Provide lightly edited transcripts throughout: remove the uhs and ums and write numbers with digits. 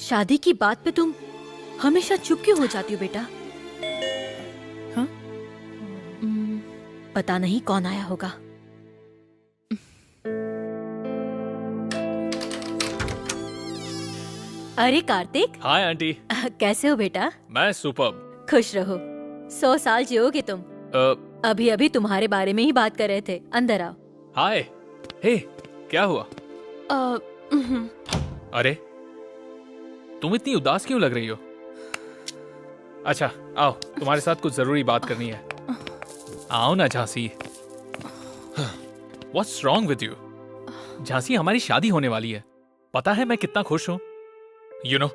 शादी की बात पे तुम हमेशा चुप क्यों हो जाती हो बेटा? हाँ? पता नहीं कौन आया होगा। अरे कार्तिक। Hi aunty. कैसे हो बेटा? मैं सुपर्ब। खुश रहो, 100 साल जियोगे तुम। अभी अभी तुम्हारे बारे में ही बात कर रहे थे। अंदर आओ। हाय। हे, क्या हुआ? अरे, तुम इतनी उदास क्यों लग रही हो? अच्छा, आओ, तुम्हारे साथ कुछ जरूरी बात करनी है। आओ ना Jhansi. What's wrong with you? Jhansi, हमारी शादी होने वाली है। पता है मैं कितना खुश हूं? You know,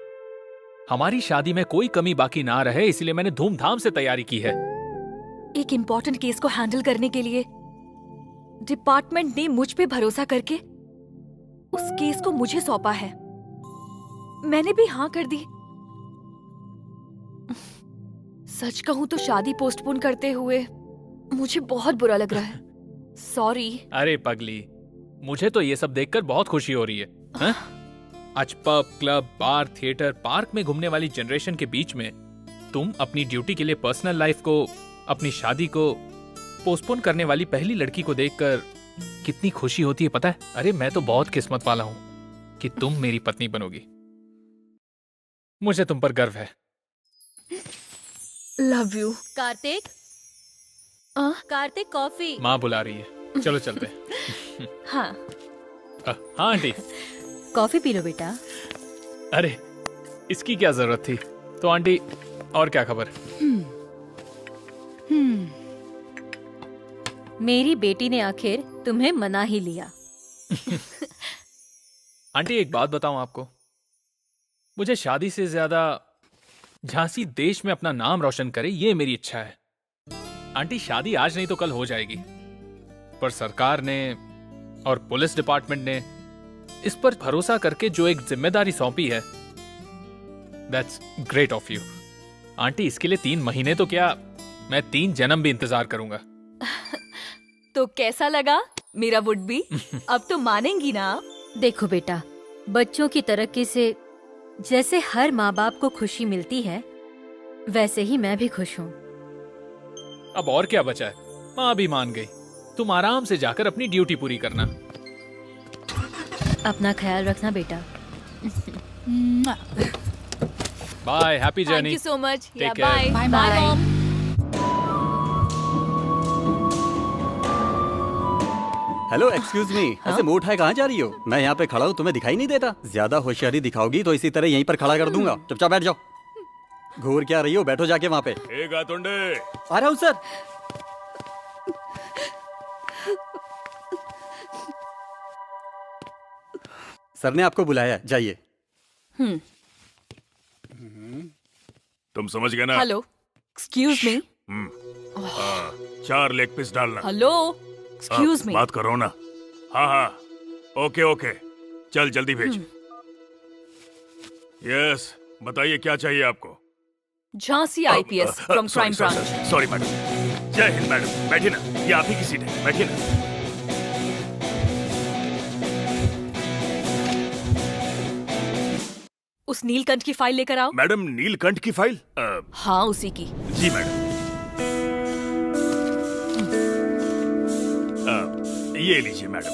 हमारी शादी में कोई कमी बाकी ना रहे, इसलिए मैंने धूमधाम से तैयारी की है। एक इम्पोर्टेंट केस को हैंडल करने के लिए डिपार्टमेंट ने मुझ पे भरोसा करके उस केस को मुझे सौंपा है। मैंने भी हाँ कर दी। सच कहूं तो शादी पोस्टपोन करते हुए मुझे बहुत बुरा लग रहा है। सॉरी। अरे पगली, मुझे तो ये सब देखकर बहुत खुशी हो रही है। हाँ? आज पब, क्लब, बार, थिएटर, पार्क में घूमने वाली जनरेशन के बीच में तुम अपनी ड्यूटी के लिए पर्सनल लाइफ को, अपनी शादी को पोस्टपोन करने वाली पहली लड़की को देखकर कितनी खुशी होती है पता है? अरे मैं तो बहुत किस्मत वाला हूं कि तुम मेरी पत्नी बनोगी। मुझे तुम पर गर्व है। Love you. Kartik, Kartik coffee. माँ बुला रही है, चलो चलते हैं। हाँ, हाँ आंटी। कॉफी पी लो बेटा। अरे, इसकी क्या जरूरत थी? तो आंटी, और क्या खबर? मेरी बेटी ने आखिर तुम्हें मना ही लिया। आंटी, एक बात बताऊं आपको, मुझे शादी से ज्यादा झांसी देश में अपना नाम रोशन करे, ये मेरी इच्छा है। आंटी, शादी आज नहीं तो कल हो जाएगी, पर सरकार ने और पुलिस डिपार्टमेंट ने इस पर भरोसा करके जो एक जिम्मेदारी सौंपी है, that's great of you. Aunty, इसके लिए 3 महीने तो क्या, मैं 3 जन्म भी इंतजार करूंगा। तो कैसा लगा मेरा वुड बी? अब तो मानेंगी ना आप? देखो बेटा, बच्चों की तरक्की से जैसे हर माँ बाप को खुशी मिलती है, वैसे ही मैं भी खुश हूँ। अब और क्या बचा है? माँ भी मान गई। तुम आराम से जाकर अपनी ड्यूटी पूरी करना। अपना ख्याल रखना बेटा। Bye, happy thank journey. You so much. Take care. Bye Bye, bye bye. Mom. Hello, excuse me, ऐसे मुंह उठाए कहाँ जा रही हो? मैं यहाँ पे खड़ा हूँ, तुम्हें दिखाई नहीं देता? ज्यादा होशियारी दिखाओगी तो इसी तरह यहीं पर खड़ा कर दूंगा। चुपचाप बैठ जाओ। घूर क्या रही हो? बैठो जाके वहाँ पे। ए गातुंडे, आ रहा हूँ सर। सर ने आपको बुलाया, जाइए। तुम समझ गए ना? Hello, excuse me. 4 leg piece डालना। Hello, excuse me. बात करो ना। हाँ हाँ, ओके ओके, चल जल्दी भेज। यस, बताइए क्या चाहिए आपको? Jhansi IPS from crime branch. Sorry madam. जय हिंद मैडम, बैठिए ना, ये आप ही की सीट है, बैठिए ना। उस नीलकंठ की फाइल लेकर आओ। मैडम, नीलकंठ की फाइल? हाँ, उसी की। जी मैडम। ये लीजिए मैडम।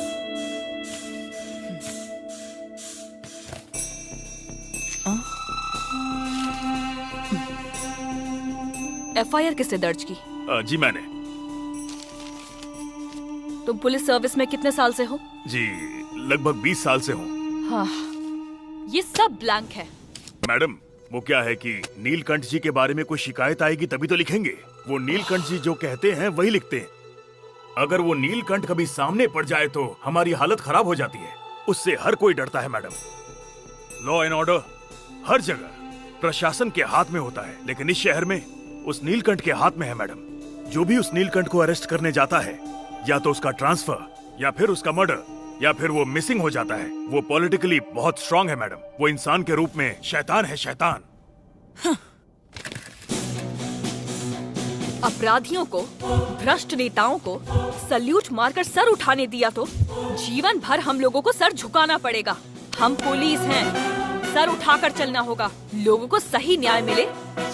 एफआईआर किसने दर्ज की? जी मैंने। तुम पुलिस सर्विस में कितने साल से हो? जी, लगभग 20 साल से हूँ। हाँ, ये सब ब्लैंक है। मैडम, वो क्या है कि नीलकंठ जी के बारे में कोई शिकायत आएगी तभी तो लिखेंगे। वो नीलकंठ जी जो कहते हैं वही लिखते हैं। अगर वो नीलकंठ कभी सामने पड़ जाए तो हमारी हालत खराब हो जाती है। उससे हर कोई डरता है मैडम। लॉ एंड ऑर्डर हर जगह प्रशासन के हाथ में होता है, लेकिन इस शहर में उस नीलकंठ के हाथ में है मैडम। जो भी उस नीलकंठ को अरेस्ट करने जाता है, या तो उसका ट्रांसफर, या फिर उसका मर्डर, या फिर वो मिसिंग हो जाता है। वो पॉलिटिकली बहुत स्ट्रांग है मैडम। वो इंसान के रूप में शैतान है, शैतान। अपराधियों को, भ्रष्ट नेताओं को सल्यूट मारकर सर उठाने दिया तो जीवन भर हम लोगों को सर झुकाना पड़ेगा। हम पुलिस हैं। सर उठाकर चलना होगा। लोगों को सही न्याय मिले,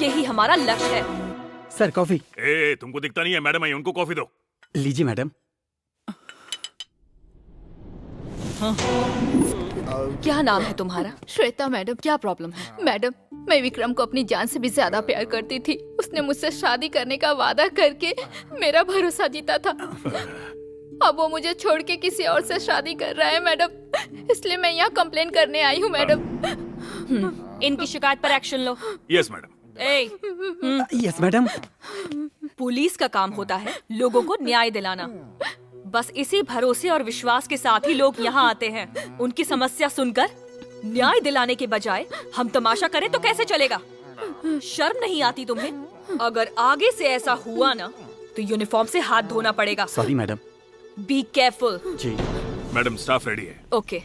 यही हमारा लक्ष्य है। Sir coffee. ए, तुमको दिखता नहीं है? मैडम आई, उनको कॉफी दो। लीजिए मैडम। क्या नाम है तुम्हारा? श्वेता मैडम। क्या प्रॉब्लम है? मैडम, मैं विक्रम को अपनी जान से भी ज्यादा प्यार करती थी। उसने मुझसे शादी करने का वादा करके मेरा भरोसा जीता था। अब वो मुझे छोड़ के किसी और से शादी कर रहा है मैडम, इसलिए मैं यहाँ कंप्लेन करने आई हूँ मैडम। इनकी शिकायत पर एक्शन लो। Yes madam. Yes madam. Police का काम होता है लोगों को न्याय दिलाना। बस इसी भरोसे और विश्वास के साथ ही लोग यहाँ आते हैं। उनकी समस्या सुनकर न्याय दिलाने के बजाय हम तमाशा करें तो कैसे चलेगा? शर्म नहीं आती तुम्हें? अगर आगे से ऐसा हुआ ना तो यूनिफॉर्म से हाथ धोना पड़ेगा। Sorry madam. Be careful. जी मैडम, स्टाफ रेडी है। ओके।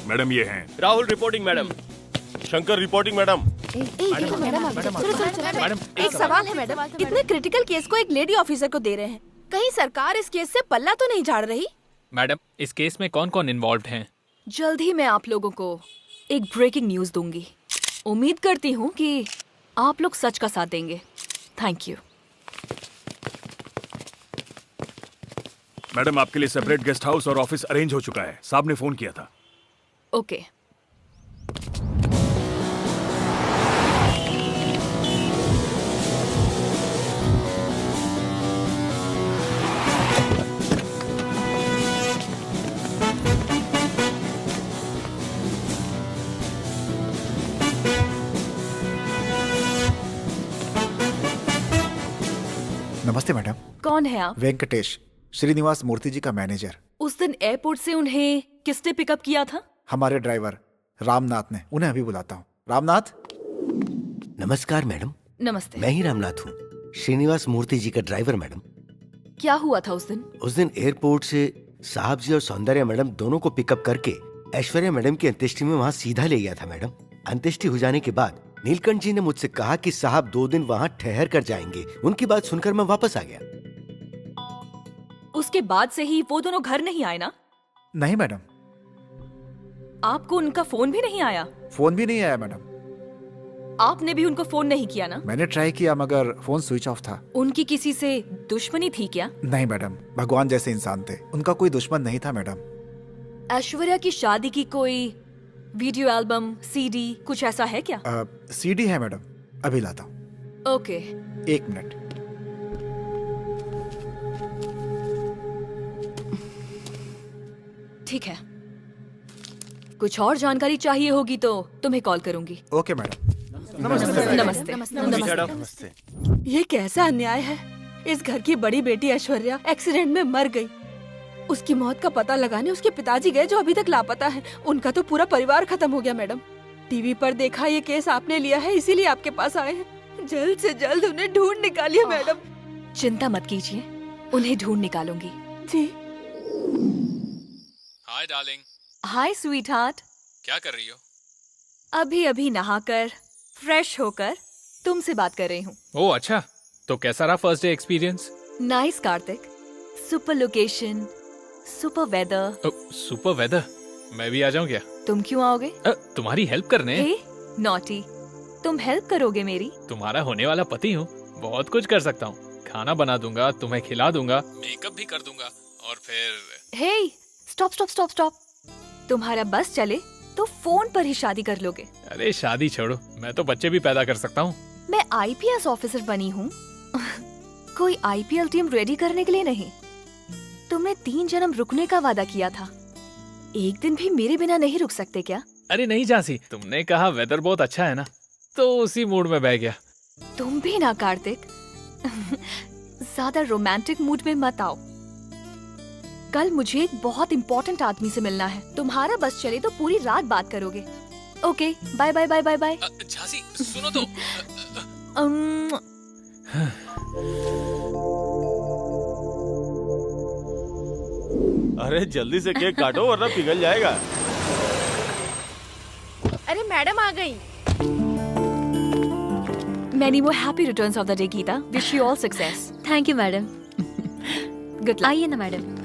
मैडम ये हैं। Rahul reporting madam. Shankar reporting madam. Madam एक सवाल है मैडम, इतने क्रिटिकल केस को एक लेडी ऑफिसर को दे रहे हैं, कहीं सरकार इस केस से पल्ला तो नहीं झाड़ रही? मैडम, इस केस में कौन कौन इन्वॉल्व हैं? जल्द ही मैं आप लोगों को एक ब्रेकिंग न्यूज दूंगी। उम्मीद करती हूँ कि आप लोग सच का साथ देंगे। Thank you. मैडम, आपके लिए सेपरेट गेस्ट हाउस और ऑफिस अरेंज हो चुका है। साहब ने फोन किया था। ओके। नमस्ते मैडम। कौन है आप? वेंकटेश, श्रीनिवास मूर्ति जी का मैनेजर। उस दिन एयरपोर्ट से उन्हें किसने पिकअप किया था? हमारे ड्राइवर रामनाथ ने। उन्हें अभी बुलाता हूँ। रामनाथ। नमस्कार मैडम, नमस्ते। मैं ही रामनाथ हूँ, श्रीनिवास मूर्ति जी का ड्राइवर मैडम। क्या हुआ था उस दिन? उस दिन एयरपोर्ट से साहब जी और सौंदर्या मैडम दोनों को पिकअप करके ऐश्वर्या मैडम की अंत्येष्टि में वहाँ सीधा ले गया था मैडम। अंत्येष्टि हो जाने के बाद नीलकंठ जी ने मुझसे कहा कि साहब 2 दिन वहाँ ठहर कर जाएंगे। उनकी बात सुनकर मैं वापस आ गया। उसके बाद से ही वो दोनों घर नहीं आए ना? नहीं मैडम, आपको उनका फोन भी नहीं आया? फोन भी नहीं आया मैडम। आपने भी उनको फोन नहीं किया ना? मैंने ट्राई किया मगर फोन स्विच ऑफ था। उनकी किसी से दुश्मनी थी क्या? नहीं मैडम, भगवान जैसे इंसान थे, उनका कोई दुश्मन नहीं था मैडम। ऐश्वर्या की शादी की कोई वीडियो एल्बम, सीडी कुछ ऐसा है क्या? सीडी है मैडम, अभी लाता हूँ। ओके। 1 मिनट। ठीक है, कुछ और जानकारी चाहिए होगी तो तुम्हें कॉल करूंगी। Okay madam. नमस्ते। नमस्ते। ये कैसा अन्याय है? इस घर की बड़ी बेटी ऐश्वर्या एक्सीडेंट में मर गई। उसकी मौत का पता लगाने उसके पिताजी गए जो अभी तक लापता हैं। उनका तो पूरा परिवार खत्म हो गया मैडम। टीवी पर देखा ये केस आपने लिया है, इसीलिए आपके पास आए हैं। जल्द से जल्द उन्हें ढूंढ निकालिए मैडम। चिंता मत कीजिए, उन्हें ढूंढ निकालूंगी। जी। Hi darling. Hi sweetheart. क्या कर रही हो? अभी अभी नहाकर फ्रेश होकर तुमसे बात कर रही हूँ। ओह अच्छा, तो कैसा रहा first day experience? Nice Kartik, super location, super weather. Super weather. मैं भी आ जाऊं क्या? तुम क्यों आओगे? तुम्हारी हेल्प करने। हे नॉटी, तुम हेल्प करोगे मेरी? तुम्हारा होने वाला पति हूँ, बहुत कुछ कर सकता हूँ। खाना बना दूंगा, तुम्हें खिला दूंगा, मेकअप भी कर दूंगा और फिर। हे स्टॉप स्टॉप स्टॉप स्टॉप। तुम्हारा बस चले तो फोन पर ही शादी कर लोगे? अरे शादी छोड़ो, मैं तो बच्चे भी पैदा कर सकता हूँ। मैं आईपीएस ऑफिसर बनी हूँ, कोई आईपीएल टीम रेडी करने के लिए नहीं। तुमने 3 जन्म रुकने का वादा किया था, एक दिन भी मेरे बिना नहीं रुक सकते क्या? अरे नहीं झांसी, तुमने कहा वेदर बहुत अच्छा है ना, तो उसी मूड में बह गया। तुम भी ना कार्तिक, ज्यादा रोमांटिक मूड में मत आओ। कल मुझे एक बहुत इम्पोर्टेंट आदमी से मिलना है। तुम्हारा बस चले तो पूरी रात बात करोगे। Okay, bye bye bye bye bye. Jhansi सुनो तो। अरे जल्दी से केक काटो वरना पिघल जाएगा। अरे मैडम आ गई। Many more happy returns of the day, Geeta. Wish you all success. Thank you madam. Good luck. आइए ना मैडम।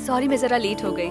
सॉरी मैं जरा लेट हो गई।